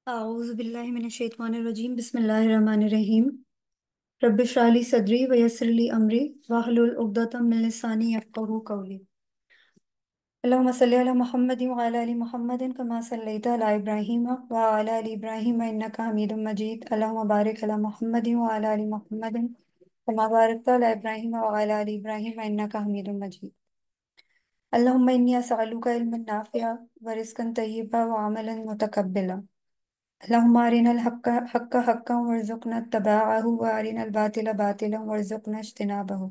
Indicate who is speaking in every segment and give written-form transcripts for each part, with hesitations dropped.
Speaker 1: أعوذ بالله من الشيطان الرجيم بسم الله الرحمن الرحيم رب اشرح لي صدري ويسر لي أمري واحلل عقدة من لساني يفقهوا قولي اللهم صل على محمد وعلى آل محمد كما صليت على إبراهيم وعلى آل إبراهيم إنك حميد مجيد اللهم بارك على محمد وعلى آل محمد كما باركت على إبراهيم وعلى آل إبراهيم إنك حميد مجيد اللهم إني أسألك علما نافعا ورزقا طيبا وعملا متقبلا اللهم أرنا الحق حقا حقا وارزقنا اتباعه وأرنا الباطل باطلا وارزقنا اجتنابه.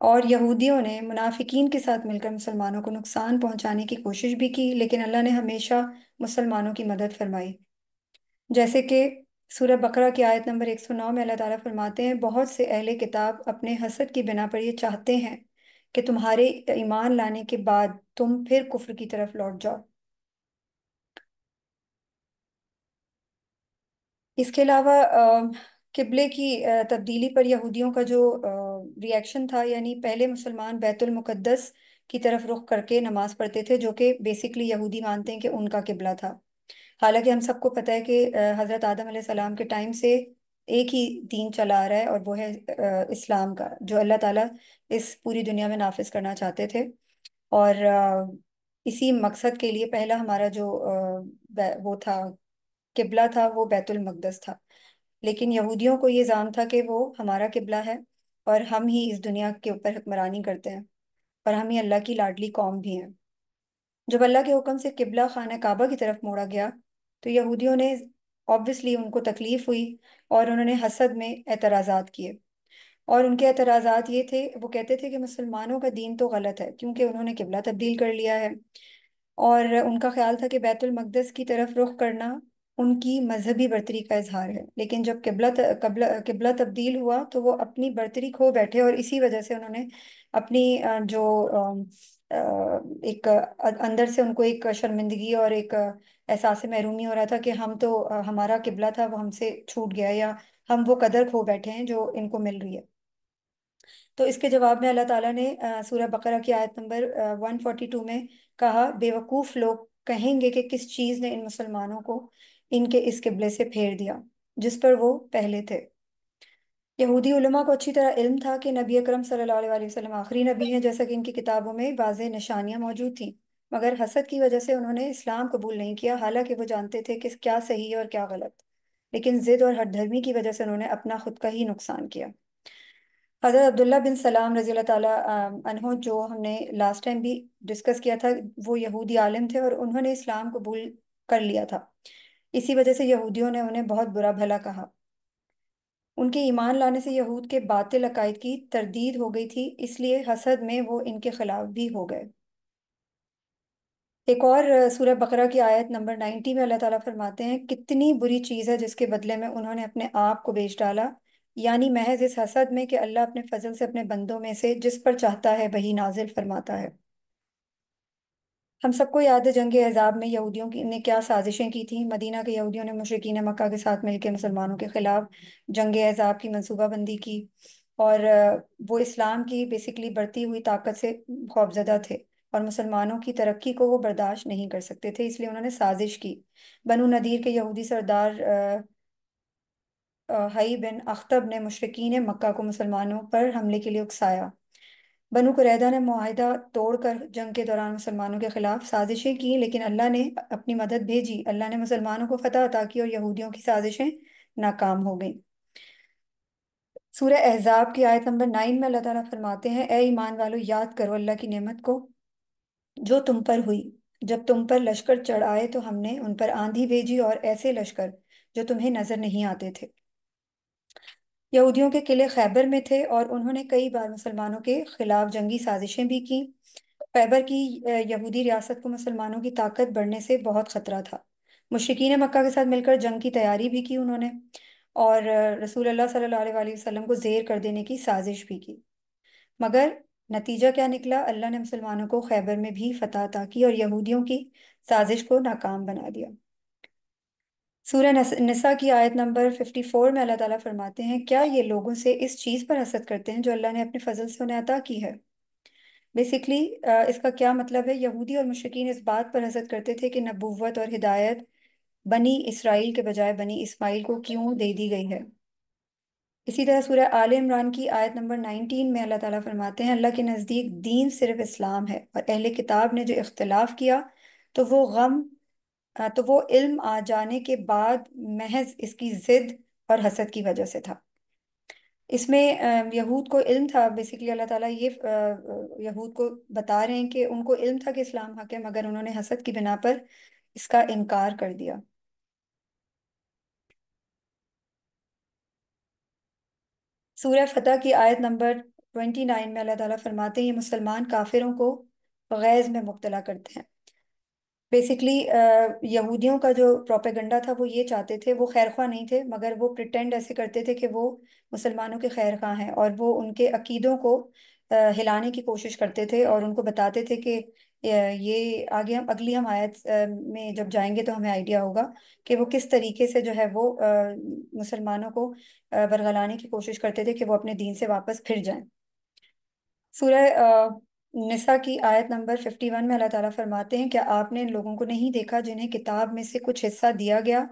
Speaker 1: اور یہودیوں نے منافقین کے ساتھ مل کر مسلمانوں کو نقصان پہنچانے کی کوشش بھی کی، لیکن اللہ نے ہمیشہ مسلمانوں کی مدد فرمائی۔ جیسے کہ سورہ بقرہ کی آیت نمبر 109 میں اللہ تعالیٰ فرماتے ہیں، بہت سے اہل کتاب اپنے حسد کی بنا پر یہ چاہتے ہیں کہ تمہارے ایمان لانے کے بعد تم پھر کفر کی طرف لوٹ جاؤ۔ اس کے علاوہ قبلے کی تبدیلی پر یہودیوں کا جو ری ایکشن تھا، یعنی پہلے مسلمان بیت المقدس کی طرف رخ کر کے نماز پڑھتے تھے، جو کہ بیسکلی یہودی مانتے ہیں کہ ان کا قبلہ تھا۔ حالانکہ ہم سب کو پتہ ہے کہ حضرت آدم علیہ السلام کے ٹائم سے ایک ہی دین چلا آ رہا ہے، اور وہ ہے اسلام کا، جو اللہ تعالیٰ اس پوری دنیا میں نافذ کرنا چاہتے تھے۔ اور اسی مقصد کے لیے پہلا ہمارا جو وہ تھا، قبلہ تھا، وہ بیت المقدس تھا۔ لیکن یہودیوں کو یہ ظان تھا کہ وہ ہمارا قبلہ ہے، اور ہم ہی اس دنیا کے اوپر حکمرانی کرتے ہیں، اور ہم ہی اللہ کی لاڈلی قوم بھی ہیں۔ جب اللہ کے حکم سے قبلہ خانہ کعبہ کی طرف موڑا گیا تو یہودیوں نے obviously ان کو تکلیف ہوئی، اور انہوں نے حسد میں اعتراضات کیے۔ اور ان کے اعتراضات یہ تھے، وہ کہتے تھے کہ مسلمانوں کا دین تو غلط ہے کیونکہ انہوں نے قبلہ تبدیل کر لیا ہے، اور ان کا خیال تھا کہ بیت المقدس کی طرف رخ کرنا ان کی مذہبی برتری کا اظہار ہے۔ لیکن جب قبلہ تبدیل ہوا تو وہ اپنی برتری کھو بیٹھے، اور اسی وجہ سے انہوں نے اپنی جو ایک اندر سے ان کو ایک شرمندگی اور ایک احساس محرومی ہو رہا تھا کہ ہم تو ہمارا قبلہ تھا وہ ہم سے چھوٹ گیا، یا ہم وہ قدر کھو بیٹھے ہیں جو ان کو مل رہی ہے۔ تو اس کے جواب میں اللہ تعالیٰ نے سورہ بقرہ کی آیت نمبر 142 میں کہا، بے وقوف لوگ کہیں گے کہ کس چیز نے ان مسلمانوں کو ان کے اس قبلے سے پھیر دیا جس پر وہ پہلے تھے۔ یہودی علماء کو اچھی طرح علم تھا کہ نبی اکرم صلی اللہ علیہ وسلم آخری نبی ہیں، جیسا کہ ان کی کتابوں میں واضح نشانیاں موجود تھیں، مگر حسد کی وجہ سے انہوں نے اسلام قبول نہیں کیا، حالانکہ وہ جانتے تھے کہ کیا صحیح ہے اور کیا غلط۔ لیکن ضد اور ہٹ دھرمی کی وجہ سے انہوں نے اپنا خود کا ہی نقصان کیا۔ حضرت عبداللہ بن سلام رضی اللہ تعالیٰ عنہ، جو ہم نے لاسٹ ٹائم بھی ڈسکس کیا تھا، وہ یہودی عالم تھے اور انہوں نے اسلام قبول کر لیا تھا۔ اسی وجہ سے یہودیوں نے انہیں بہت برا بھلا کہا۔ ان کے ایمان لانے سے یہود کے باطل عقائد کی تردید ہو گئی تھی، اس لیے حسد میں وہ ان کے خلاف بھی ہو گئے۔ ایک اور سورہ بقرہ کی آیت نمبر 90 میں اللہ تعالیٰ فرماتے ہیں، کتنی بری چیز ہے جس کے بدلے میں انہوں نے اپنے آپ کو بیچ ڈالا، یعنی محض اس حسد میں کہ اللہ اپنے فضل سے اپنے بندوں میں سے جس پر چاہتا ہے وہی نازل فرماتا ہے۔ ہم سب کو یاد ہے جنگ احزاب میں یہودیوں نے کیا سازشیں کی تھیں۔ مدینہ کے یہودیوں نے مشرکین مکہ کے ساتھ مل کے مسلمانوں کے خلاف جنگ احزاب کی منصوبہ بندی کی، اور وہ اسلام کی بیسکلی بڑھتی ہوئی طاقت سے خوفزدہ تھے، اور مسلمانوں کی ترقی کو وہ برداشت نہیں کر سکتے تھے، اس لیے انہوں نے سازش کی۔ بنو نذیر کے یہودی سردار حئی بن اخطب نے مشرکین مکہ کو مسلمانوں پر حملے کے لیے اکسایا۔ بنو قریظہ نے معاہدہ توڑ کر جنگ کے دوران مسلمانوں کے خلاف سازشیں کی، لیکن اللہ نے اپنی مدد بھیجی، اللہ نے مسلمانوں کو فتح عطا کی اور یہودیوں کی سازشیں ناکام ہو گئیں۔ سورہ احزاب کی آیت نمبر 9 میں اللہ تعالیٰ فرماتے ہیں، اے ایمان والو، یاد کرو اللہ کی نعمت کو جو تم پر ہوئی، جب تم پر لشکر چڑھ آئے تو ہم نے ان پر آندھی بھیجی اور ایسے لشکر جو تمہیں نظر نہیں آتے تھے۔ یہودیوں کے قلعے خیبر میں تھے اور انہوں نے کئی بار مسلمانوں کے خلاف جنگی سازشیں بھی کی۔ خیبر کی یہودی ریاست کو مسلمانوں کی طاقت بڑھنے سے بہت خطرہ تھا۔ مشرکین مکہ کے ساتھ مل کر جنگ کی تیاری بھی کی انہوں نے، اور رسول اللہ صلی اللہ علیہ وآلہ وسلم کو زیر کر دینے کی سازش بھی کی، مگر نتیجہ کیا نکلا؟ اللہ نے مسلمانوں کو خیبر میں بھی فتح عطا کی اور یہودیوں کی سازش کو ناکام بنا دیا۔ سورہ نساء کی آیت نمبر 54 میں اللہ تعالیٰ فرماتے ہیں، کیا یہ لوگوں سے اس چیز پر حسد کرتے ہیں جو اللہ نے اپنے فضل سے انہیں عطا کی ہے؟ بیسکلی اس کا کیا مطلب ہے؟ یہودی اور مشرکین اس بات پر حسد کرتے تھے کہ نبوت اور ہدایت بنی اسرائیل کے بجائے بنی اسماعیل کو کیوں دے دی گئی ہے۔ اسی طرح سورہ آل عمران کی آیت نمبر 19 میں اللہ تعالیٰ فرماتے ہیں، اللہ کے نزدیک دین صرف اسلام ہے، اور اہل کتاب نے جو اختلاف کیا تو وہ علم آ جانے کے بعد محض اس کی ضد اور حسد کی وجہ سے تھا۔ اس میں یہود کو علم تھا، بیسیکلی اللہ تعالیٰ یہ یہود کو بتا رہے ہیں کہ ان کو علم تھا کہ اسلام حق ہے، مگر انہوں نے حسد کی بنا پر اس کا انکار کر دیا۔ سورہ فتح کی آیت نمبر 29 میں اللہ تعالیٰ فرماتے ہیں یہ مسلمان کافروں کو غیظ میں مبتلا کرتے ہیں۔ بیسکلی یہودیوں کا جو پروپیگنڈا تھا وہ یہ چاہتے تھے، وہ خیر خواہ نہیں تھے مگر وہ پریٹینڈ ایسے کرتے تھے کہ وہ مسلمانوں کے خیر خواہ ہیں، اور وہ ان کے عقیدوں کو ہلانے کی کوشش کرتے تھے، اور ان کو بتاتے تھے کہ یہ آگے ہم اگلی ہم آیت میں جب جائیں گے تو ہمیں آئیڈیا ہوگا کہ وہ کس طریقے سے جو ہے وہ مسلمانوں کو ورگلانے کی کوشش کرتے تھے کہ وہ اپنے دین سے واپس پھر جائیں۔ سورہ نساء کی آیت نمبر 51 میں اللہ تعالیٰ فرماتے ہیں کہ آپ نے ان لوگوں کو نہیں دیکھا جنہیں کتاب میں سے کچھ حصہ دیا گیا،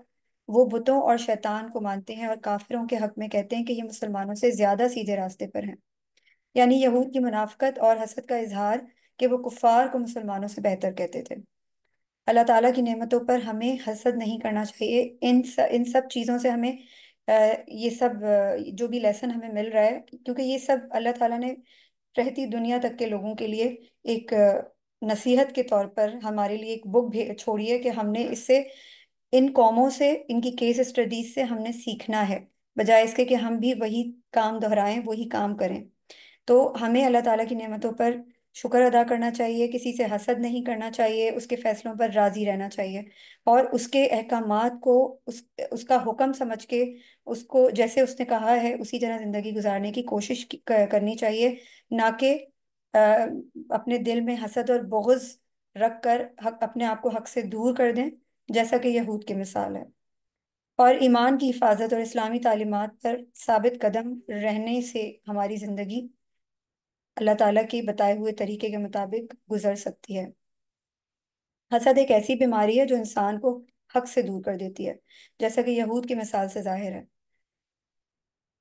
Speaker 1: وہ بتوں اور شیطان کو مانتے ہیں اور کافروں کے حق میں کہتے ہیں کہ یہ مسلمانوں سے زیادہ سیدھے راستے پر ہیں۔ یعنی یہود کی منافقت اور حسد کا اظہار کہ وہ کفار کو مسلمانوں سے بہتر کہتے تھے۔ اللہ تعالیٰ کی نعمتوں پر ہمیں حسد نہیں کرنا چاہیے۔ ان سب چیزوں سے ہمیں یہ سب جو بھی لیسن ہمیں مل رہا ہے، کیونکہ یہ سب اللہ تعالیٰ نے رہتی دنیا تک کے لوگوں کے لیے ایک نصیحت کے طور پر ہمارے لیے ایک بک چھوڑی ہے کہ ہم نے اس سے ان قوموں سے ان کی کیس اسٹڈیز سے ہم نے سیکھنا ہے، بجائے اس کے کہ ہم بھی وہی کام دہرائیں، وہی کام کریں۔ تو ہمیں اللہ تعالیٰ کی نعمتوں پر شکر ادا کرنا چاہیے، کسی سے حسد نہیں کرنا چاہیے، اس کے فیصلوں پر راضی رہنا چاہیے، اور اس کے احکامات کو اس کا حکم سمجھ کے اس کو جیسے اس نے کہا ہے اسی طرح زندگی گزارنے کی کوشش کرنی چاہیے، نہ کہ آ، اپنے دل میں حسد اور بغض رکھ کر اپنے آپ کو حق سے دور کر دیں، جیسا کہ یہود کی مثال ہے۔ اور ایمان کی حفاظت اور اسلامی تعلیمات پر ثابت قدم رہنے سے ہماری زندگی اللہ تعالیٰ کے بتائے ہوئے طریقے کے مطابق گزر سکتی ہے۔ حسد ایک ایسی بیماری ہے جو انسان کو حق سے دور کر دیتی ہے، جیسا کہ یہود کی مثال سے ظاہر ہے۔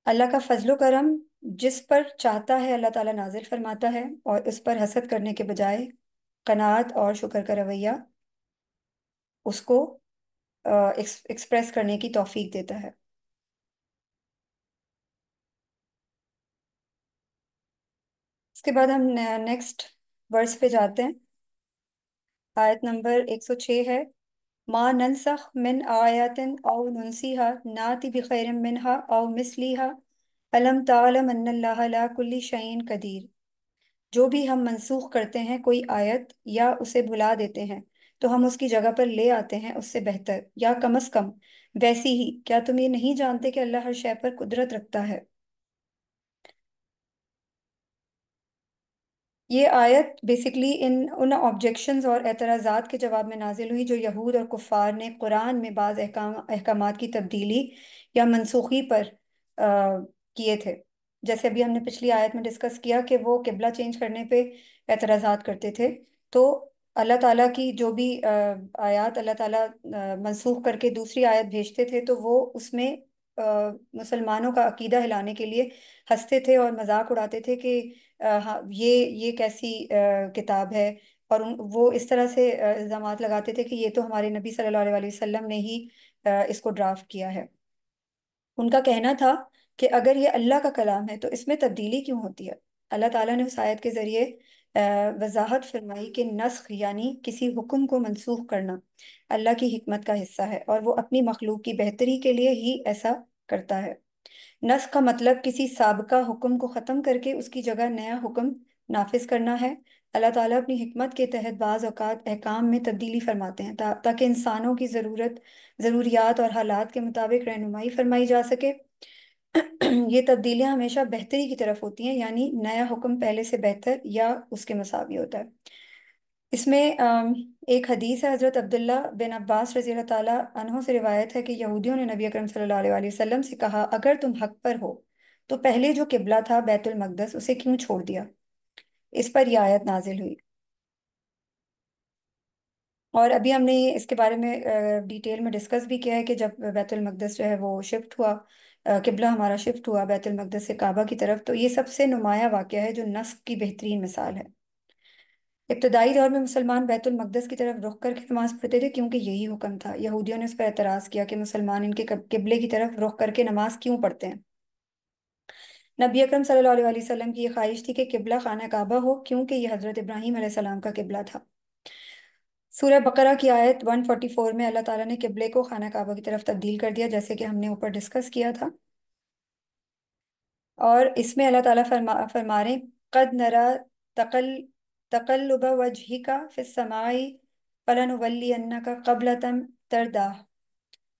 Speaker 1: اللہ کا فضل و کرم جس پر چاہتا ہے اللہ تعالیٰ نازل فرماتا ہے، اور اس پر حسد کرنے کے بجائے قناعت اور شکر کا رویہ اس کو ایکسپریس کرنے کی توفیق دیتا ہے۔ اس کے بعد ہم نیکسٹ ورس پہ جاتے ہیں۔ آیت نمبر 106 ہے، ما ننسخ من آیات او ننسیها ناتی بخیر منها او مثلیها الم تعلم ان اللہ لا کل شیء قدیر۔ جو بھی ہم منسوخ کرتے ہیں کوئی آیت یا اسے بھلا دیتے ہیں تو ہم اس کی جگہ پر لے آتے ہیں اس سے بہتر یا کم از کم ویسی ہی۔ کیا تم یہ نہیں جانتے کہ اللہ ہر شے پر قدرت رکھتا ہے؟ یہ آیت بیسکلی ان آبجیکشنز اور اعتراضات کے جواب میں نازل ہوئی جو یہود اور کفار نے قرآن میں بعض احکامات کی تبدیلی یا منسوخی پر کیے تھے۔ جیسے ابھی ہم نے پچھلی آیت میں ڈسکس کیا کہ وہ قبلہ چینج کرنے پہ اعتراضات کرتے تھے، تو اللہ تعالیٰ کی جو بھی آیات اللہ تعالیٰ منسوخ کر کے دوسری آیت بھیجتے تھے تو وہ اس میں مسلمانوں کا عقیدہ ہلانے کے لیے ہنستے تھے اور مذاق اڑاتے تھے کہ ہاں یہ کیسی کتاب ہے، اور وہ اس طرح سے الزامات لگاتے تھے کہ یہ تو ہمارے نبی صلی اللہ علیہ وسلم نے ہی اس کو ڈرافٹ کیا ہے۔ ان کا کہنا تھا کہ اگر یہ اللہ کا کلام ہے تو اس میں تبدیلی کیوں ہوتی ہے؟ اللہ تعالیٰ نے اس آیت کے ذریعے وضاحت فرمائی کہ نسخ یعنی کسی حکم کو منسوخ کرنا اللہ کی حکمت کا حصہ ہے، اور وہ اپنی مخلوق کی بہتری کے لیے ہی ایسا کرتا ہے۔ نسخ کا مطلب کسی سابقہ حکم کو ختم کر کے اس کی جگہ نیا حکم نافذ کرنا ہے۔ اللہ تعالیٰ اپنی حکمت کے تحت بعض اوقات احکام میں تبدیلی فرماتے ہیں تاکہ انسانوں کی ضروریات اور حالات کے مطابق رہنمائی فرمائی جا سکے۔ یہ تبدیلیاں ہمیشہ بہتری کی طرف ہوتی ہیں، یعنی نیا حکم پہلے سے بہتر یا اس کے مساوی ہوتا ہے۔ اس میں ایک حدیث ہے، حضرت عبداللہ بن عباس رضی اللہ تعالیٰ عنہ سے روایت ہے کہ یہودیوں نے نبی اکرم صلی اللہ علیہ وسلم سے کہا، اگر تم حق پر ہو تو پہلے جو قبلہ تھا بیت المقدس اسے کیوں چھوڑ دیا؟ اس پر یہ آیت نازل ہوئی، اور ابھی ہم نے اس کے بارے میں ڈیٹیل میں ڈسکس بھی کیا ہے کہ جب بیت المقدس جو ہے وہ شفٹ ہوا، قبلہ ہمارا شفٹ ہوا بیت المقدس سے کعبہ کی طرف، تو یہ سب سے نمایاں واقعہ ہے جو نسخ کی بہترین مثال ہے۔ ابتدائی دور میں مسلمان بیت المقدس کی طرف رخ کر کے نماز پڑھتے تھے کیونکہ یہی حکم تھا۔ یہودیوں نے اس پر اعتراض کیا کہ مسلمان ان کے قبلے کی طرف رخ کر کے نماز کیوں پڑھتے ہیں؟ نبی اکرم صلی اللہ علیہ وسلم کی یہ خواہش تھی کہ قبلہ خانہ کعبہ ہو، کیونکہ یہ حضرت ابراہیم علیہ السلام کا قبلہ تھا۔ سورہ بقرہ کی آیت 144 میں اللہ تعالیٰ نے قبلے کو خانہ کعبہ کی طرف تبدیل کر دیا، جیسے کہ ہم نے اوپر ڈسکس کیا تھا۔ اور اس میں اللہ تعالیٰ فرما رہے ہیں، قد نرا تقل تقلب وجهك في السماء فلنولینک قبلة ترضاها،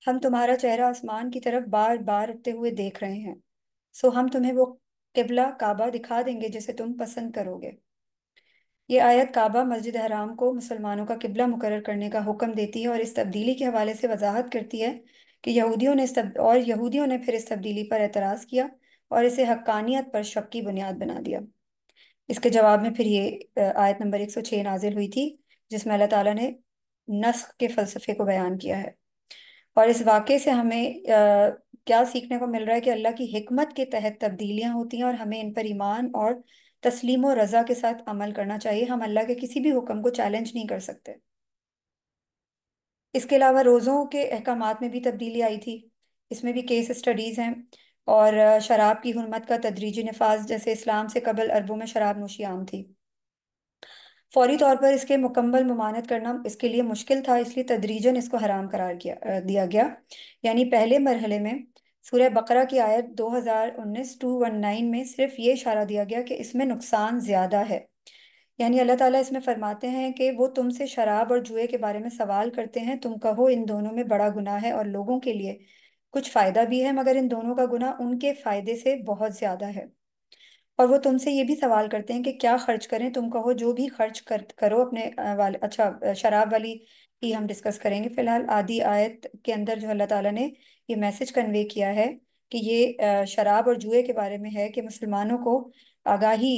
Speaker 1: ہم تمہارا چہرہ آسمان کی طرف بار بار اٹھتے ہوئے دیکھ رہے ہیں، سو ہم تمہیں وہ قبلہ کعبہ دکھا دیں گے جسے تم پسند کرو گے۔ یہ آیت کعبہ مسجد حرام کو مسلمانوں کا قبلہ مقرر کرنے کا حکم دیتی ہے، اور اس تبدیلی کے حوالے سے وضاحت کرتی ہے کہ یہودیوں نے پھر اس تبدیلی پر اعتراض کیا اور اسے حقانیت پر شک کی بنیاد بنا دیا۔ اس کے جواب میں پھر یہ آیت نمبر 106 نازل ہوئی تھی، جس میں اللہ تعالیٰ نے نسخ کے فلسفے کو بیان کیا ہے۔ اور اس واقعے سے ہمیں کیا سیکھنے کو مل رہا ہے کہ اللہ کی حکمت کے تحت تبدیلیاں ہوتی ہیں، اور ہمیں ان پر ایمان اور تسلیم و رضا کے ساتھ عمل کرنا چاہیے۔ ہم اللہ کے کسی بھی حکم کو چیلنج نہیں کر سکتے۔ اس کے علاوہ روزوں کے احکامات میں بھی تبدیلی آئی تھی، اس میں بھی کیس اسٹڈیز ہیں۔ اور شراب کی حرمت کا تدریجی نفاذ، جیسے اسلام سے قبل عربوں میں شراب نوشی عام تھی، فوری طور پر اس کے مکمل ممانعت کرنا اس کے لیے مشکل تھا، اس لیے تدریجاً اس کو حرام قرار دیا گیا۔ یعنی پہلے مرحلے میں سورہ بقرہ کی آیت 2019 میں صرف یہ اشارہ دیا گیا کہ اس میں نقصان زیادہ ہے۔ یعنی اللہ تعالیٰ اس میں فرماتے ہیں کہ وہ تم سے شراب اور جوئے کے بارے میں سوال کرتے ہیں، تم کہو ان دونوں میں بڑا گناہ ہے اور لوگوں کے لیے کچھ فائدہ بھی ہے، مگر ان دونوں کا گناہ ان کے فائدے سے بہت زیادہ ہے۔ اور وہ تم سے یہ بھی سوال کرتے ہیں کہ کیا خرچ کریں، تم کہو جو بھی خرچ کرو اپنے اچھا شراب والی ہی ہم ڈسکس کریں گے فی الحال۔ آدھی آیت کے اندر جو اللہ تعالیٰ نے یہ میسج کنوے کیا ہے کہ یہ شراب اور جوئے کے بارے میں ہے، کہ مسلمانوں کو آگاہی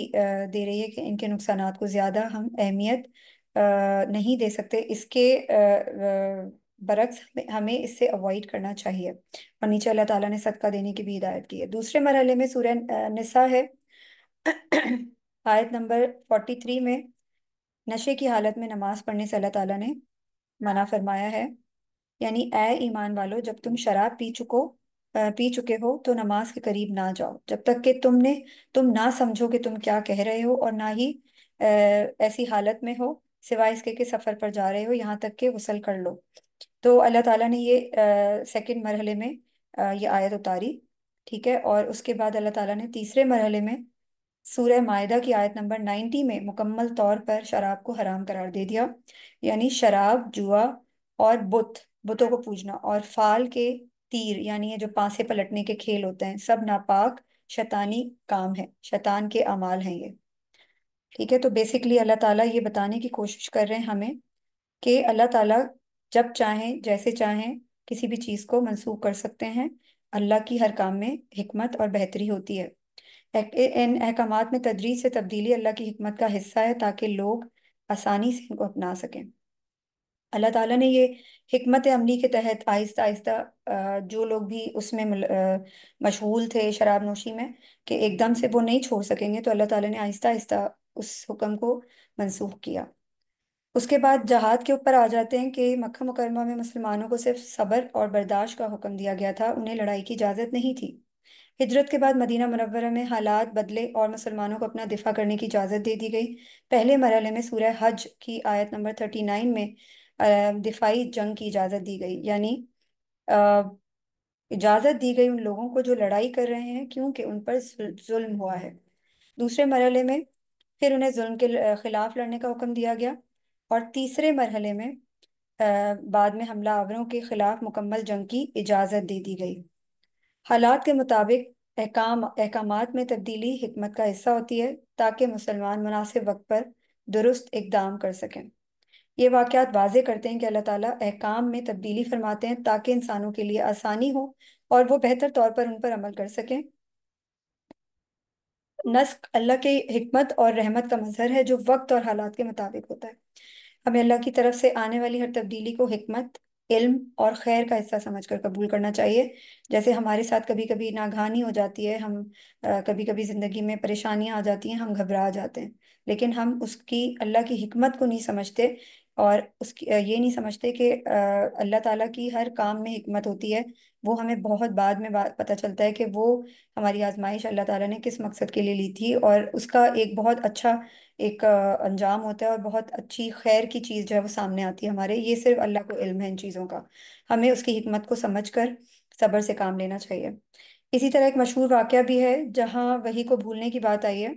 Speaker 1: دے رہی ہے کہ ان کے نقصانات کو زیادہ ہم اہمیت نہیں دے سکتے، اس کے برعکس ہمیں اس سے اوائڈ کرنا چاہیے۔ اور نیچے اللہ تعالیٰ نے صدقہ دینے کی بھی ہدایت کی ہے۔ دوسرے مرحلے میں سورہ نساء ہے، آیت نمبر 43 میں نشے کی حالت میں نماز پڑھنے سے اللہ تعالیٰ نے منع فرمایا ہے۔ یعنی اے ایمان والو، جب تم شراب پی چکے ہو تو نماز کے قریب نہ جاؤ جب تک کہ تم نہ سمجھو کہ تم کیا کہہ رہے ہو، اور نہ ہی ایسی حالت میں ہو سوائے اس کے کہ سفر پر جا رہے ہو، یہاں تک کہ غسل کر لو۔ تو اللہ تعالیٰ نے یہ سیکنڈ مرحلے میں یہ آیت اتاری، ٹھیک ہے۔ اور اس کے بعد اللہ تعالیٰ نے تیسرے مرحلے میں سورہ مائدہ کی آیت نمبر 90 میں مکمل طور پر شراب کو حرام قرار دے دیا۔ یعنی شراب، جوا اور بتوں کو پوجنا، اور فال کے تیر، یعنی یہ جو پانسے پلٹنے کے کھیل ہوتے ہیں، سب ناپاک شیطانی کام ہے، شیطان کے اعمال ہیں یہ، ٹھیک ہے۔ تو بیسیکلی اللہ تعالیٰ یہ بتانے کی کوشش کر رہے ہیں ہمیں کہ اللہ تعالیٰ جب چاہیں جیسے چاہیں کسی بھی چیز کو منسوخ کر سکتے ہیں۔ اللہ کی ہر کام میں حکمت اور بہتری ہوتی ہے۔ ان احکامات میں تدریج سے تبدیلی اللہ کی حکمت کا حصہ ہے تاکہ لوگ آسانی سے ان کو اپنا سکیں۔ اللہ تعالیٰ نے یہ حکمت عملی کے تحت آہستہ آہستہ جو لوگ بھی اس میں مشغول تھے شراب نوشی میں، کہ ایک دم سے وہ نہیں چھوڑ سکیں گے، تو اللہ تعالیٰ نے آہستہ آہستہ اس حکم کو منسوخ کیا۔ اس کے بعد جہاد کے اوپر آ جاتے ہیں کہ مکہ مکرمہ میں مسلمانوں کو صرف صبر اور برداشت کا حکم دیا گیا تھا، انہیں لڑائی کی اجازت نہیں تھی۔ ہجرت کے بعد مدینہ منورہ میں حالات بدلے اور مسلمانوں کو اپنا دفاع کرنے کی اجازت دے دی گئی۔ پہلے مرحلے میں سورہ حج کی آیت نمبر 39 میں دفاعی جنگ کی اجازت دی گئی، یعنی آ، اجازت دی گئی ان لوگوں کو جو لڑائی کر رہے ہیں، کیونکہ ان پر ظلم ہوا ہے۔ دوسرے مرحلے میں پھر انہیں ظلم کے خلاف لڑنے کا حکم دیا گیا، اور تیسرے مرحلے میں بعد میں حملہ آوروں کے خلاف مکمل جنگ کی اجازت دے دی گئی۔ حالات کے مطابق احکامات میں تبدیلی حکمت کا حصہ ہوتی ہے تاکہ مسلمان مناسب وقت پر درست اقدام کر سکیں۔ یہ واقعات واضح کرتے ہیں کہ اللہ تعالیٰ احکام میں تبدیلی فرماتے ہیں تاکہ انسانوں کے لیے آسانی ہو اور وہ بہتر طور پر ان پر عمل کر سکیں۔ نسخ اللہ کی حکمت اور رحمت کا مظہر ہے جو وقت اور حالات کے مطابق ہوتا ہے۔ ہمیں اللہ کی طرف سے آنے والی ہر تبدیلی کو حکمت، علم اور خیر کا حصہ سمجھ کر قبول کرنا چاہیے۔ جیسے ہمارے ساتھ کبھی کبھی ناگہانی ہو جاتی ہے، ہم کبھی کبھی زندگی میں پریشانیاں آ جاتی ہیں، ہم گھبرا جاتے ہیں، لیکن ہم اس کی اللہ کی حکمت کو نہیں سمجھتے، اور اس کی یہ نہیں سمجھتے کہ اللہ تعالیٰ کی ہر کام میں حکمت ہوتی ہے۔ وہ ہمیں بہت بعد میں پتہ چلتا ہے کہ وہ ہماری آزمائش اللہ تعالیٰ نے کس مقصد کے لیے لی تھی، اور اس کا ایک بہت اچھا ایک انجام ہوتا ہے، اور بہت اچھی خیر کی چیز جو ہے وہ سامنے آتی ہے ہمارے۔ یہ صرف اللہ کو علم ہے ان چیزوں کا، ہمیں اس کی حکمت کو سمجھ کر صبر سے کام لینا چاہیے۔ اسی طرح ایک مشہور واقعہ بھی ہے جہاں وہی کو بھولنے کی بات آئی ہے۔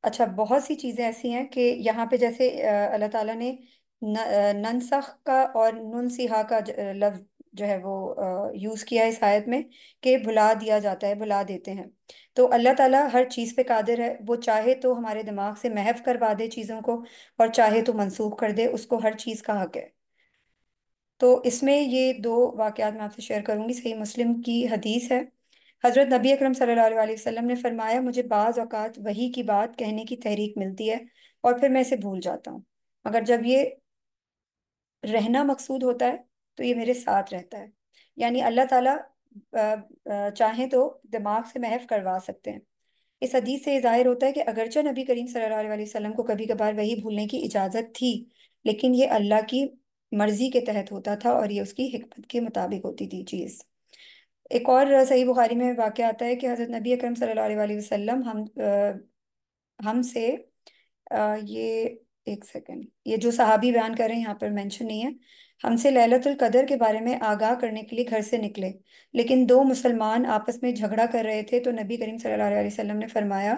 Speaker 1: اچھا، بہت سی چیزیں ایسی ہیں کہ یہاں پہ جیسے اللہ تعالیٰ نے ننسخ کا اور ننسیہا کا لفظ جو ہے وہ یوز کیا ہے اس آیت میں، کہ بھلا دیا جاتا ہے، بھلا دیتے ہیں۔ تو اللہ تعالیٰ ہر چیز پہ قادر ہے، وہ چاہے تو ہمارے دماغ سے محو کروا دے چیزوں کو، اور چاہے تو منسوخ کر دے، اس کو ہر چیز کا حق ہے۔ تو اس میں یہ دو واقعات میں آپ سے شیئر کروں گی۔ صحیح مسلم کی حدیث ہے، حضرت نبی اکرم صلی اللہ علیہ وسلم نے فرمایا، مجھے بعض اوقات وحی کی بات کہنے کی تحریک ملتی ہے اور پھر میں اسے بھول جاتا ہوں، مگر جب یہ رہنا مقصود ہوتا ہے تو یہ میرے ساتھ رہتا ہے۔ یعنی اللہ تعالیٰ چاہیں تو دماغ سے محو کروا سکتے ہیں۔ اس حدیث سے یہ ظاہر ہوتا ہے کہ اگرچہ نبی کریم صلی اللہ علیہ وسلم کو کبھی کبھار وحی بھولنے کی اجازت تھی، لیکن یہ اللہ کی مرضی کے تحت ہوتا تھا اور یہ اس کی حکمت کے مطابق ہوتی تھی چیز۔ ایک اور صحیح بخاری میں واقعہ آتا ہے کہ حضرت نبی اکرم صلی اللہ علیہ وسلم ہم سے یہ ایک سیکنڈ، یہ جو صحابی بیان کر رہے ہیں یہاں پر مینشن نہیں ہے، ہم سے ليلۃ القدر کے بارے میں آگاہ کرنے کے لیے گھر سے نکلے، لیکن دو مسلمان آپس میں جھگڑا کر رہے تھے، تو نبی کریم صلی اللہ علیہ وسلم نے فرمایا،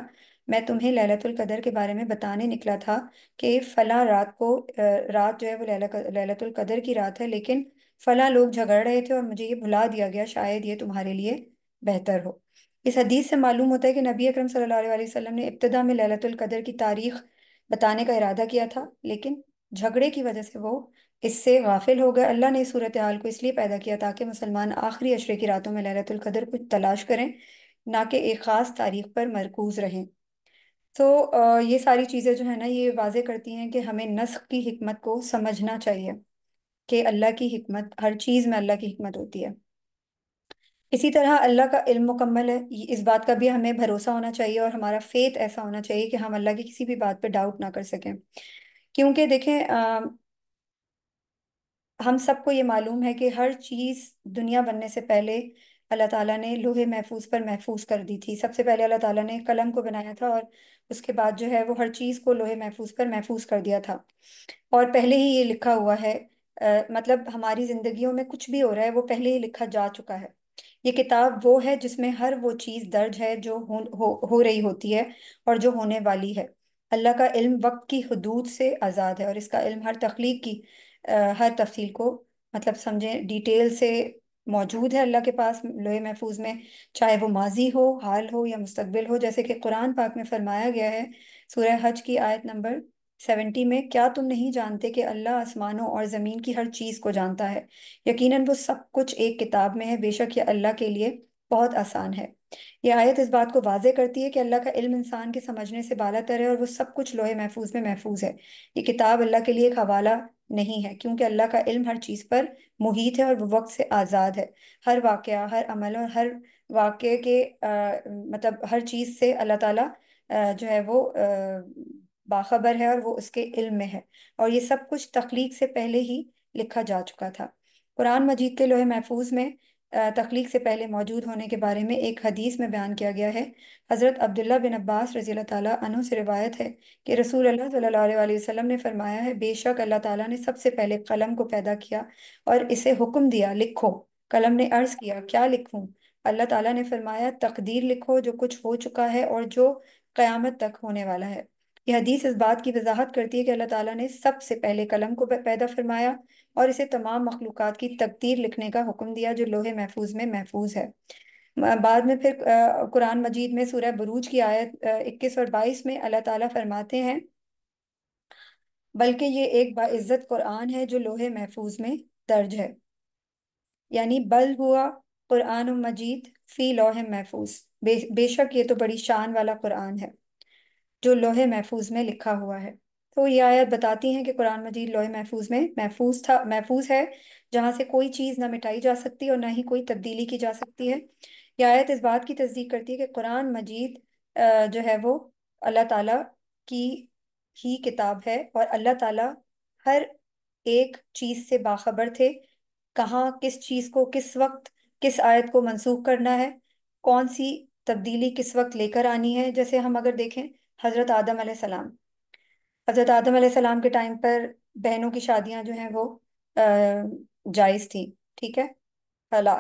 Speaker 1: میں تمہیں ليلۃ القدر کے بارے میں بتانے نکلا تھا کہ فلاں رات کو رات جو ہے وہ ليلۃ القدر کی رات ہے، لیکن فلاں لوگ جھگڑ رہے تھے اور مجھے یہ بھلا دیا گیا، شاید یہ تمہارے لیے بہتر ہو۔ اس حدیث سے معلوم ہوتا ہے کہ نبی اکرم صلی اللہ علیہ وسلم نے ابتدا میں ليلۃ القدر کی تاریخ بتانے کا ارادہ کیا تھا، لیکن جھگڑے کی وجہ سے وہ اس سے غافل ہو گئے۔ اللہ نے اس صورتحال کو اس لیے پیدا کیا تاکہ مسلمان آخری عشرے کی راتوں میں ليلۃ القدر کو تلاش کریں، نہ کہ ایک خاص تاریخ پر مرکوز رہیں۔ تو یہ ساری چیزیں جو ہے نا، یہ واضح کرتی ہیں کہ ہمیں نسخ کی حکمت کو سمجھنا چاہیے، کہ اللہ کی حکمت، ہر چیز میں اللہ کی حکمت ہوتی ہے۔ اسی طرح اللہ کا علم مکمل ہے، اس بات کا بھی ہمیں بھروسہ ہونا چاہیے، اور ہمارا فیتھ ایسا ہونا چاہیے کہ ہم اللہ کی کسی بھی بات پہ ڈاؤٹ نہ کر سکیں۔ کیونکہ دیکھیں، ہم سب کو یہ معلوم ہے کہ ہر چیز دنیا بننے سے پہلے اللہ تعالیٰ نے لوح محفوظ پر محفوظ کر دی تھی۔ سب سے پہلے اللہ تعالیٰ نے قلم کو بنایا تھا، اور اس کے بعد جو ہے وہ ہر چیز کو لوح محفوظ پر محفوظ کر دیا تھا، اور پہلے ہی یہ لکھا ہوا ہے۔ مطلب ہماری زندگیوں میں کچھ بھی ہو رہا ہے وہ پہلے ہی لکھا جا چکا ہے۔ یہ کتاب وہ ہے جس میں ہر وہ چیز درج ہے جو ہو رہی ہوتی ہے اور جو ہونے والی ہے۔ اللہ کا علم وقت کی حدود سے آزاد ہے، اور اس کا علم ہر تخلیق کی ہر تفصیل کو، مطلب سمجھیں، ڈیٹیل سے موجود ہے اللہ کے پاس لوح محفوظ میں، چاہے وہ ماضی ہو، حال ہو یا مستقبل ہو، جیسے کہ قرآن پاک میں فرمایا گیا ہے سورہ حج کی آیت نمبر 70 میں، کیا تم نہیں جانتے کہ اللہ آسمانوں اور زمین کی ہر چیز کو جانتا ہے؟ یقیناً وہ سب کچھ ایک کتاب میں ہے، بے شک یہ اللہ کے لیے بہت آسان ہے۔ یہ آیت اس بات کو واضح کرتی ہے کہ اللہ کا علم انسان کے سمجھنے سے بالا تر ہے، اور وہ سب کچھ لوح محفوظ میں محفوظ ہے۔ یہ کتاب اللہ کے لیے ایک حوالہ نہیں ہے، کیونکہ اللہ کا علم ہر چیز پر محیط ہے اور وہ وقت سے آزاد ہے۔ ہر واقعہ، ہر عمل اور ہر واقعے کے مطلب ہر چیز سے اللہ تعالیٰ جو ہے وہ باخبر ہے، اور وہ اس کے علم میں ہے، اور یہ سب کچھ تخلیق سے پہلے ہی لکھا جا چکا تھا۔ قرآن مجید کے لوح محفوظ میں تخلیق سے پہلے موجود ہونے کے بارے میں ایک حدیث میں بیان کیا گیا ہے۔ حضرت عبداللہ بن عباس رضی اللہ تعالیٰ عنہ سے روایت ہے کہ رسول اللہ صلی اللہ علیہ وسلم نے فرمایا ہے، بے شک اللہ تعالیٰ نے سب سے پہلے قلم کو پیدا کیا اور اسے حکم دیا، لکھو۔ قلم نے عرض کیا، کیا لکھوں؟ اللہ تعالیٰ نے فرمایا، تقدیر لکھو، جو کچھ ہو چکا ہے اور جو قیامت تک ہونے والا ہے۔ یہ حدیث اس بات کی وضاحت کرتی ہے کہ اللہ تعالیٰ نے سب سے پہلے قلم کو پیدا فرمایا اور اسے تمام مخلوقات کی تقدیر لکھنے کا حکم دیا جو لوح محفوظ میں محفوظ ہے۔ بعد میں پھر قرآن مجید میں سورہ بروج کی آیت 21 اور 22 میں اللہ تعالیٰ فرماتے ہیں، بلکہ یہ ایک باعزت قرآن ہے جو لوح محفوظ میں درج ہے، یعنی بل ہوا قرآن مجید فی لوح محفوظ، بے شک یہ تو بڑی شان والا قرآن ہے جو لوح محفوظ میں لکھا ہوا ہے۔ تو یہ آیت بتاتی ہیں کہ قرآن مجید لوح محفوظ میں محفوظ ہے، جہاں سے کوئی چیز نہ مٹائی جا سکتی اور نہ ہی کوئی تبدیلی کی جا سکتی ہے۔ یہ آیت اس بات کی تصدیق کرتی ہے کہ قرآن مجید جو ہے وہ اللہ تعالیٰ کی ہی کتاب ہے، اور اللہ تعالیٰ ہر ایک چیز سے باخبر تھے، کہاں کس چیز کو کس وقت کس آیت کو منسوخ کرنا ہے، کون سی تبدیلی کس وقت لے کر آنی ہے۔ جیسے ہم اگر دیکھیں حضرت آدم علیہ السلام، حضرت آدم علیہ السلام کے ٹائم پر بہنوں کی شادیاں جو ہیں وہ جائز تھیں، ٹھیک ہے،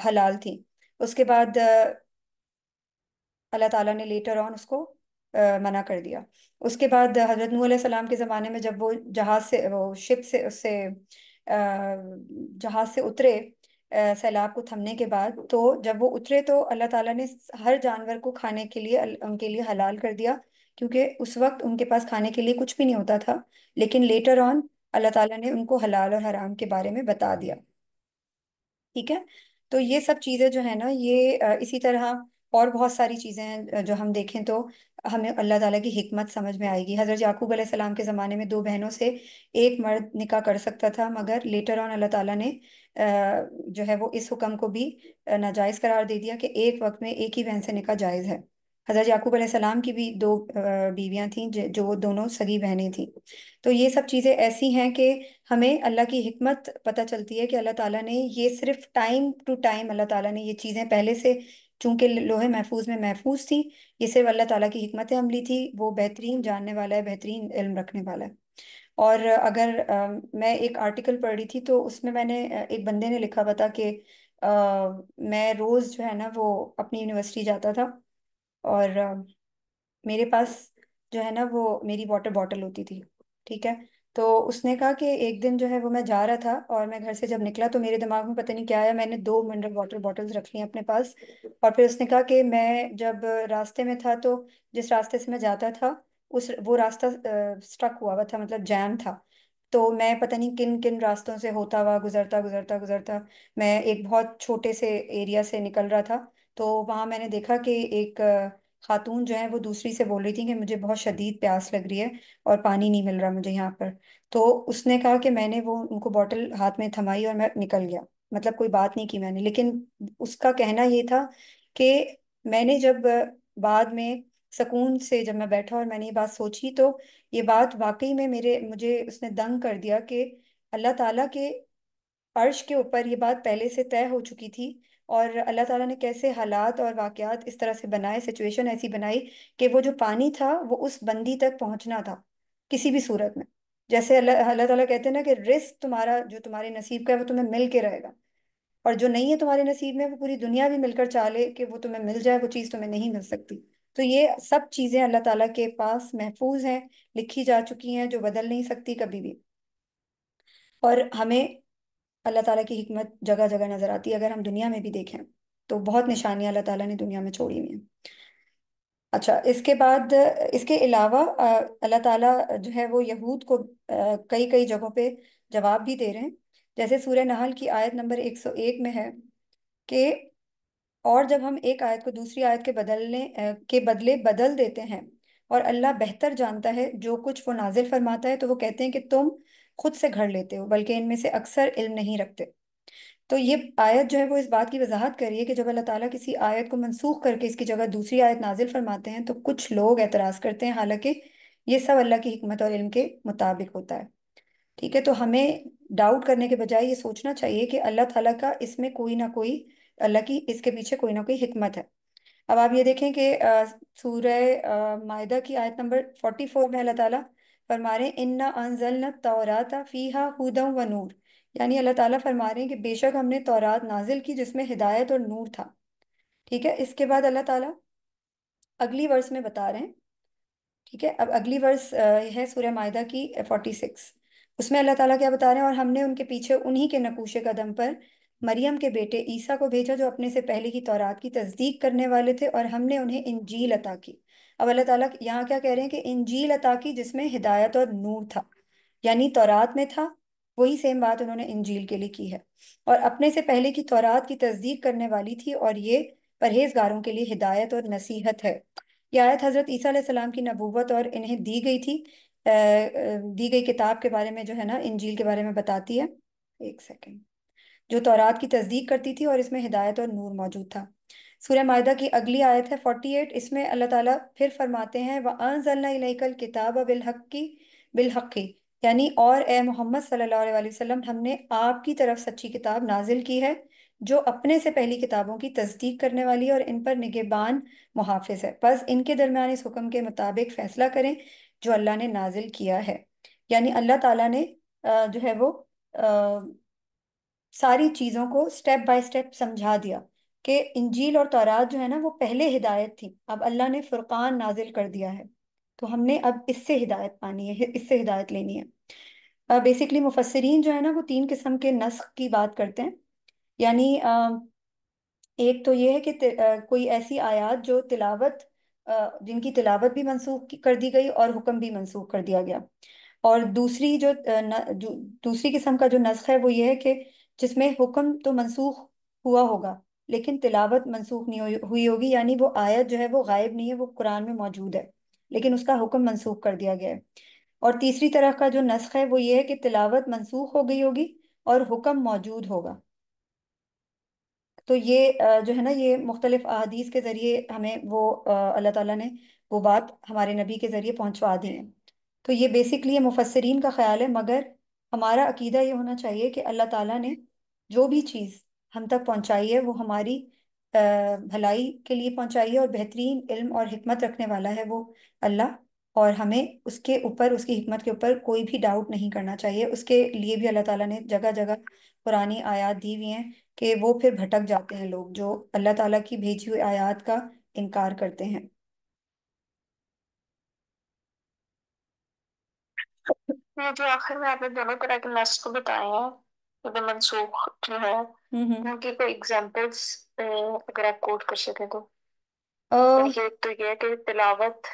Speaker 1: حلال تھیں۔ اس کے بعد اللہ تعالیٰ نے لیٹر آن اس کو منع کر دیا۔ اس کے بعد حضرت نوح علیہ السلام کے زمانے میں جب وہ جہاز سے، وہ شپ سے، اس سے جہاز سے اترے، سیلاب کو تھمنے کے بعد، تو جب وہ اترے تو اللہ تعالیٰ نے ہر جانور کو کھانے کے لیے ان کے لیے حلال کر دیا، کیونکہ اس وقت ان کے پاس کھانے کے لیے کچھ بھی نہیں ہوتا تھا، لیکن لیٹر آن اللہ تعالیٰ نے ان کو حلال اور حرام کے بارے میں بتا دیا۔ ٹھیک ہے؟ تو یہ سب چیزیں جو ہے نا، یہ اسی طرح اور بہت ساری چیزیں ہیں جو ہم دیکھیں تو ہمیں اللہ تعالیٰ کی حکمت سمجھ میں آئے گی۔ حضرت یعقوب علیہ السلام کے زمانے میں دو بہنوں سے ایک مرد نکاح کر سکتا تھا، مگر لیٹر آن اللہ تعالیٰ نے جو ہے وہ اس حکم کو بھی ناجائز قرار دے دیا کہ ایک وقت میں ایک ہی بہن سے نکاح جائز ہے۔ حضرت یعقوب علیہ السلام کی بھی دو بیویاں تھیں جو دونوں سگی بہنیں تھیں۔ تو یہ سب چیزیں ایسی ہیں کہ ہمیں اللہ کی حکمت پتہ چلتی ہے کہ اللہ تعالیٰ نے یہ صرف ٹائم ٹو ٹائم، اللہ تعالیٰ نے یہ چیزیں پہلے سے چونکہ لوح محفوظ میں محفوظ تھیں، یہ صرف اللہ تعالیٰ کی حکمت عملی تھی۔ وہ بہترین جاننے والا ہے، بہترین علم رکھنے والا ہے۔ اور اگر میں ایک آرٹیکل پڑھ رہی تھی تو اس میں نے ایک بندے نے لکھا ہوا تھا کہ میں روز جو ہے نا وہ اپنی یونیورسٹی جاتا تھا، اور میرے پاس جو ہے نا وہ میری واٹر بوٹل ہوتی تھی۔ ٹھیک ہے؟ تو اس نے کہا کہ ایک دن جو ہے وہ میں جا رہا تھا، اور میں گھر سے جب نکلا تو میرے دماغ میں پتہ نہیں کیا آیا، میں نے دو منرل واٹر بوٹلز رکھ لی اپنے پاس۔ اور پھر اس نے کہا کہ میں جب راستے میں تھا تو جس راستے سے میں جاتا تھا وہ راستہ اسٹک ہوا ہوا تھا، مطلب جیم تھا۔ تو میں پتہ نہیں کن کن راستوں سے ہوتا ہوا گزرتا گزرتا گزرتا میں ایک بہت چھوٹے سے ایریا سے نکل رہا تھا۔ تو وہاں میں نے دیکھا کہ ایک خاتون جو ہے وہ دوسری سے بول رہی تھی کہ مجھے بہت شدید پیاس لگ رہی ہے اور پانی نہیں مل رہا مجھے یہاں پر۔ تو اس نے کہا کہ میں نے وہ ان کو بوٹل ہاتھ میں تھمائی اور میں نکل گیا، مطلب کوئی بات نہیں کی میں نے، لیکن اس کا کہنا یہ تھا کہ میں نے جب بعد میں سکون سے جب میں بیٹھا اور میں نے یہ بات سوچی تو یہ بات واقعی میں مجھے اس نے دنگ کر دیا کہ اللہ تعالیٰ کے عرش کے اوپر یہ بات پہلے سے طے ہو چکی تھی، اور اللہ تعالیٰ نے کیسے حالات اور واقعات اس طرح سے بنائے، سچویشن ایسی بنائی کہ وہ جو پانی تھا وہ اس بندی تک پہنچنا تھا کسی بھی صورت میں۔ جیسے اللہ اللہ تعالیٰ کہتے ہیں نا کہ رزق تمہارا جو تمہارے نصیب کا ہے وہ تمہیں مل کے رہے گا، اور جو نہیں ہے تمہارے نصیب میں وہ پوری دنیا بھی مل کر چاہے کہ وہ تمہیں مل جائے، وہ چیز تمہیں نہیں مل سکتی۔ تو یہ سب چیزیں اللہ تعالیٰ کے پاس محفوظ ہیں، لکھی جا چکی ہیں، جو بدل نہیں سکتی کبھی بھی۔ اور ہمیں اللہ تعالیٰ کی حکمت جگہ جگہ نظر آتی ہے، اگر ہم دنیا میں بھی دیکھیں تو بہت نشانیاں اللہ تعالیٰ نے دنیا میں چھوڑی ہوئی ہیں۔ اچھا، اس کے بعد اس کے علاوہ اللہ تعالیٰ جو ہے وہ یہود کو کئی کئی جگہوں پہ جواب بھی دے رہے ہیں۔ جیسے سورہ نحل کی آیت نمبر 101 میں ہے کہ اور جب ہم ایک آیت کو دوسری آیت کے کے بدلے بدل دیتے ہیں، اور اللہ بہتر جانتا ہے جو کچھ وہ نازل فرماتا ہے، تو وہ کہتے ہیں کہ تم خود سے گھڑ لیتے ہو، بلکہ ان میں سے اکثر علم نہیں رکھتے۔ تو یہ آیت جو ہے وہ اس بات کی وضاحت کر رہی ہے کہ جب اللہ تعالیٰ کسی آیت کو منسوخ کر کے اس کی جگہ دوسری آیت نازل فرماتے ہیں تو کچھ لوگ اعتراض کرتے ہیں، حالانکہ یہ سب اللہ کی حکمت اور علم کے مطابق ہوتا ہے۔ ٹھیک ہے؟ تو ہمیں ڈاؤٹ کرنے کے بجائے یہ سوچنا چاہیے کہ اللہ تعالیٰ کا اس میں کوئی نہ کوئی، اللہ کی اس کے پیچھے کوئی نہ کوئی حکمت ہے۔ اب آپ یہ دیکھیں کہ سورہ مائدہ کی آیت نمبر 44 میں اللہ تعالیٰ فرما رہے ہیں انا انزلنا التوراۃ فیہا ھدی و نور، یعنی اللہ تعالیٰ فرما رہے ہیں کہ بے شک ہم نے تورات نازل کی جس میں ہدایت اور نور تھا۔ ٹھیک ہے؟ اس کے بعد اللہ تعالیٰ اگلی ورس میں بتا رہے ہیں، ٹھیک ہے، اب اگلی ورس ہے سورہ مائدہ کی 46۔ اس میں اللہ تعالیٰ کیا بتا رہے ہیں، اور ہم نے ان کے پیچھے انہی کے نقوش قدم پر مریم کے بیٹے عیسیٰ کو بھیجا جو اپنے سے پہلے کی تورات کی تصدیق کرنے والے تھے، اور ہم نے انہیں انجیل عطا کی۔ اب اللہ تعالیٰ یہاں کیا کہہ رہے ہیں کہ انجیل عطا کی جس میں ہدایت اور نور تھا، یعنی تورات میں تھا، وہی سیم بات انہوں نے انجیل کے لیے کی ہے، اور اپنے سے پہلے کی تورات کی تصدیق کرنے والی تھی، اور یہ پرہیزگاروں کے لیے ہدایت اور نصیحت ہے۔ یہ آیت حضرت عیسیٰ علیہ السلام کی نبوت اور انہیں دی گئی تھی دی گئی کتاب کے بارے میں جو ہے نا، انجیل کے بارے میں بتاتی ہے۔ ایک سیکنڈ، جو تورات کی تصدیق کرتی تھی اور اس میں ہدایت اور نور موجود تھا۔ سورہ مائدہ کی اگلی آیت ہے 48، اس میں اللہ تعالیٰ پھر فرماتے ہیں وَأَنزَلْنَا إِلَيْكَ الْكِتَابَ بِالْحَقِّ، یعنی اور اے محمد صلی اللہ علیہ وآلہ وسلم ہم نے آپ کی طرف سچی کتاب نازل کی ہے جو اپنے سے پہلی کتابوں کی تصدیق کرنے والی ہے اور ان پر نگہبان محافظ ہے، بس ان کے درمیان اس حکم کے مطابق فیصلہ کریں جو اللہ نے نازل کیا ہے۔ یعنی اللہ تعالیٰ نے جو ہے وہ ساری چیزوں کو سٹیپ بائی سٹیپ سمجھا دیا کہ انجیل اور تورات جو ہے نا وہ پہلے ہدایت تھی، اب اللہ نے فرقان نازل کر دیا ہے، تو ہم نے اب اس سے ہدایت پانی ہے، اس سے ہدایت لینی ہے۔ بیسکلی مفسرین جو ہے نا وہ تین قسم کے نسخ کی بات کرتے ہیں، یعنی ایک تو یہ ہے کہ کوئی ایسی آیات جو تلاوت جن کی تلاوت بھی منسوخ کر دی گئی اور حکم بھی منسوخ کر دیا گیا، اور دوسری جو دوسری قسم کا جو نسخ ہے وہ یہ ہے کہ جس میں حکم تو منسوخ ہوا ہوگا لیکن تلاوت منسوخ نہیں ہوئی ہوگی، یعنی وہ آیت جو ہے وہ غائب نہیں ہے، وہ قرآن میں موجود ہے لیکن اس کا حکم منسوخ کر دیا گیا ہے۔ اور تیسری طرح کا جو نسخ ہے وہ یہ ہے کہ تلاوت منسوخ ہو گئی ہوگی اور حکم موجود ہوگا۔ تو یہ جو ہے نا یہ مختلف احادیث کے ذریعے ہمیں وہ اللہ تعالیٰ نے وہ بات ہمارے نبی کے ذریعے پہنچوا دی ہے۔ تو یہ بیسکلی یہ مفسرین کا خیال ہے، مگر ہمارا عقیدہ یہ ہونا چاہیے کہ اللہ تعالیٰ نے جو بھی چیز ہم تک پہنچائی ہے وہ ہماری بھلائی کے لیے پہنچائی ہے، اور بہترین علم اور حکمت رکھنے والا ہے وہ اللہ، اور ہمیں اس کے اوپر، اس کی حکمت کے اوپر کوئی بھی ڈاؤٹ نہیں کرنا چاہیے۔ اس کے لیے بھی اللہ تعالیٰ نے جگہ جگہ قرآنی آیات دی ہوئی ہیں کہ وہ پھر بھٹک جاتے ہیں لوگ جو اللہ تعالیٰ کی بھیجی ہوئی آیات کا انکار کرتے ہیں۔
Speaker 2: یہ جو آخر میں آپ نے دونوں طرح کے نسخ بتائے ہیں، یہ منسوخ جو ہے
Speaker 1: ہوں
Speaker 2: ان کی کوئی ایگزامپلس اگر آپ کوٹ کر سکیں تو؟
Speaker 1: ہوں
Speaker 2: یعنی کہ ایک تو یہ ہے کہ تلاوت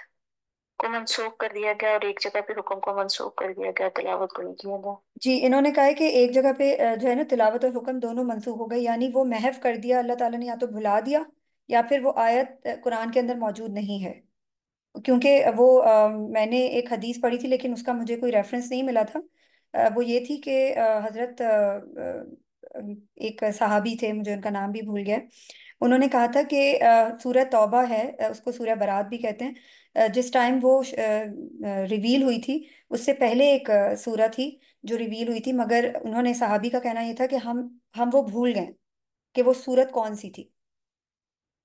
Speaker 2: کو منسوخ کر دیا گیا اور ایک جگہ پہ حکم کو منسوخ کر دیا گیا، تلاوت کو نہیں کیا گیا۔
Speaker 1: جی، انہوں نے کہا ہے کہ ایک جگہ پہ جو ہے نا تلاوت اور حکم دونوں منسوخ ہو گئے، یعنی وہ محو کر دیا اللہ تعالیٰ نے، یا تو بھلا دیا یا پھر وہ آیت قرآن کے اندر موجود نہیں ہے۔ کیونکہ وہ میں نے ایک حدیث پڑھی تھی لیکن اس کا مجھے کوئی ریفرنس نہیں ملا تھا۔ وہ یہ تھی کہ حضرت ایک صحابی تھے، مجھے ان کا نام بھی بھول گیا، انہوں نے کہا تھا کہ سورہ توبہ ہے، اس کو سورہ برات بھی کہتے ہیں، جس ٹائم وہ ریویل ہوئی تھی اس سے پہلے ایک سورہ تھی جو ریویل ہوئی تھی، مگر انہوں نے، صحابی کا کہنا یہ تھا کہ ہم وہ بھول گئے کہ وہ سورت کون سی تھی۔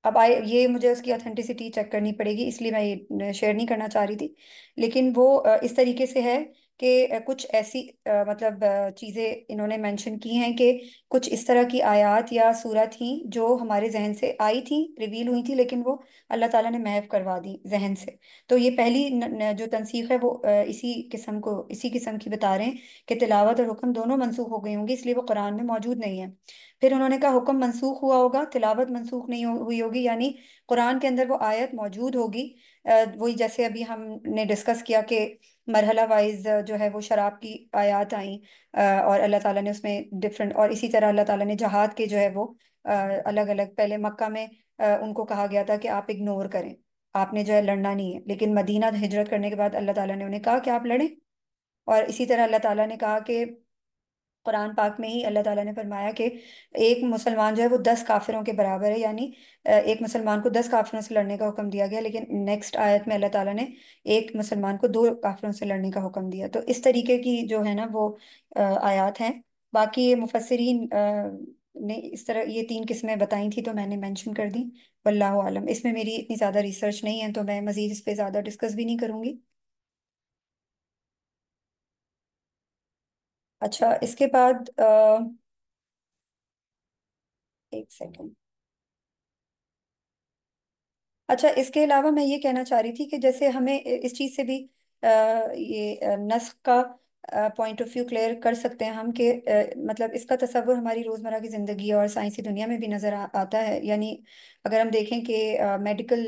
Speaker 1: اب یہ مجھے اس کی اتھینٹسٹی چیک کرنی پڑے گی، اس لیے میں یہ شیئر نہیں کرنا چاہ رہی تھی، لیکن وہ اس طریقے سے ہے کہ کچھ ایسی مطلب چیزیں انہوں نے مینشن کی ہیں کہ کچھ اس طرح کی آیات یا سورت تھیں جو ہمارے ذہن سے آئی تھیں، ریویل ہوئی تھیں، لیکن وہ اللہ تعالیٰ نے محو کروا دی ذہن سے۔ تو یہ پہلی جو تنسیخ ہے وہ اسی قسم کی بتا رہے ہیں کہ تلاوت اور حکم دونوں منسوخ ہو گئی ہوں گی، اس لیے وہ قرآن میں موجود نہیں ہے۔ پھر انہوں نے کہا حکم منسوخ ہوا ہوگا، تلاوت منسوخ نہیں ہوئی ہوگی، یعنی قرآن کے اندر وہ آیت موجود ہوگی۔ وہی جیسے ابھی ہم نے ڈسکس کیا کہ مرحلہ وائز جو ہے وہ شراب کی آیات آئیں، اور اللہ تعالیٰ نے اس میں ڈفرنٹ، اور اسی طرح اللہ تعالیٰ نے جہاد کے جو ہے وہ الگ الگ، پہلے مکہ میں ان کو کہا گیا تھا کہ آپ اگنور کریں، آپ نے جو ہے لڑنا نہیں ہے، لیکن مدینہ ہجرت کرنے کے بعد اللہ تعالیٰ نے انہیں کہا کہ آپ لڑیں۔ اور اسی طرح اللہ تعالیٰ نے کہا کہ قرآن پاک میں ہی اللہ تعالیٰ نے فرمایا کہ ایک مسلمان جو ہے وہ 10 کافروں کے برابر ہے، یعنی ایک مسلمان کو 10 کافروں سے لڑنے کا حکم دیا گیا، لیکن نیکسٹ آیت میں اللہ تعالیٰ نے ایک مسلمان کو 2 کافروں سے لڑنے کا حکم دیا۔ تو اس طریقے کی جو ہے نا وہ آیات ہیں۔ باقی یہ مفسرین نے اس طرح یہ 3 قسمیں بتائی تھی تو میں نے مینشن کر دی، واللہ عالم۔ اس میں میری اتنی زیادہ ریسرچ نہیں ہے تو میں مزید اس پہ زیادہ ڈسکس بھی نہیں کروں گی۔ اچھا، اس کے بعد ایک سیکنڈ، اچھا اس کے علاوہ میں یہ کہنا چاہ رہی تھی کہ جیسے ہمیں اس چیز سے بھی یہ نسخ کا پوائنٹ آف ویو کلیئر کر سکتے ہیں ہم کہ مطلب اس کا تصور ہماری روزمرہ کی زندگی اور سائنسی دنیا میں بھی نظر آتا ہے، یعنی اگر ہم دیکھیں کہ میڈیکل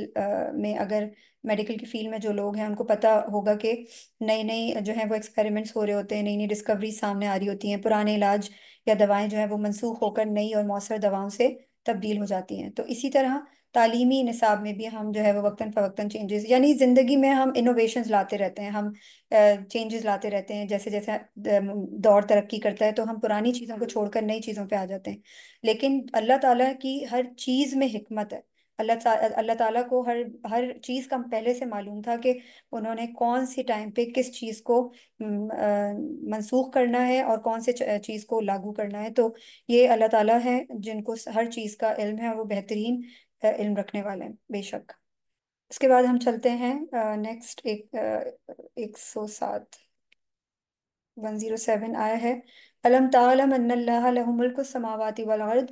Speaker 1: میں، اگر میڈیکل کی فیلڈ میں جو لوگ ہیں ان کو پتہ ہوگا کہ نئی نئی جو ہیں وہ ایکسپیریمنٹس ہو رہے ہوتے ہیں، نئی نئی ڈسکوریز سامنے آ رہی ہوتی ہیں، پرانے علاج یا دوائیں جو ہیں وہ منسوخ ہو کر نئی اور مؤثر دواؤں سے تبدیل ہو جاتی ہیں۔ تو اسی طرح تعلیمی نصاب میں بھی ہم جو ہے وہ وقتاً فوقتاً چینجز، یعنی زندگی میں ہم انوویشنز لاتے رہتے ہیں، ہم چینجز لاتے رہتے ہیں، جیسے جیسے دور ترقی کرتا ہے تو ہم پرانی چیزوں کو چھوڑ کر نئی چیزوں پہ آ جاتے ہیں، لیکن اللہ تعالیٰ کی ہر چیز میں حکمت ہے۔ اللہ تعالیٰ کو ہر ہر چیز کا پہلے سے معلوم تھا کہ انہوں نے کون سی ٹائم پہ کس چیز کو منسوخ کرنا ہے اور کون سے چیز کو لاگو کرنا ہے۔ تو یہ اللہ تعالیٰ ہے جن کو ہر چیز کا علم ہے، اور وہ بہترین علم رکھنے والے ہیں بے شک۔ اس کے بعد ہم چلتے ہیں نیکسٹ، 107، 107 آیا ہے، الم تعلم ان اللہ لہ ملک السماوات والارض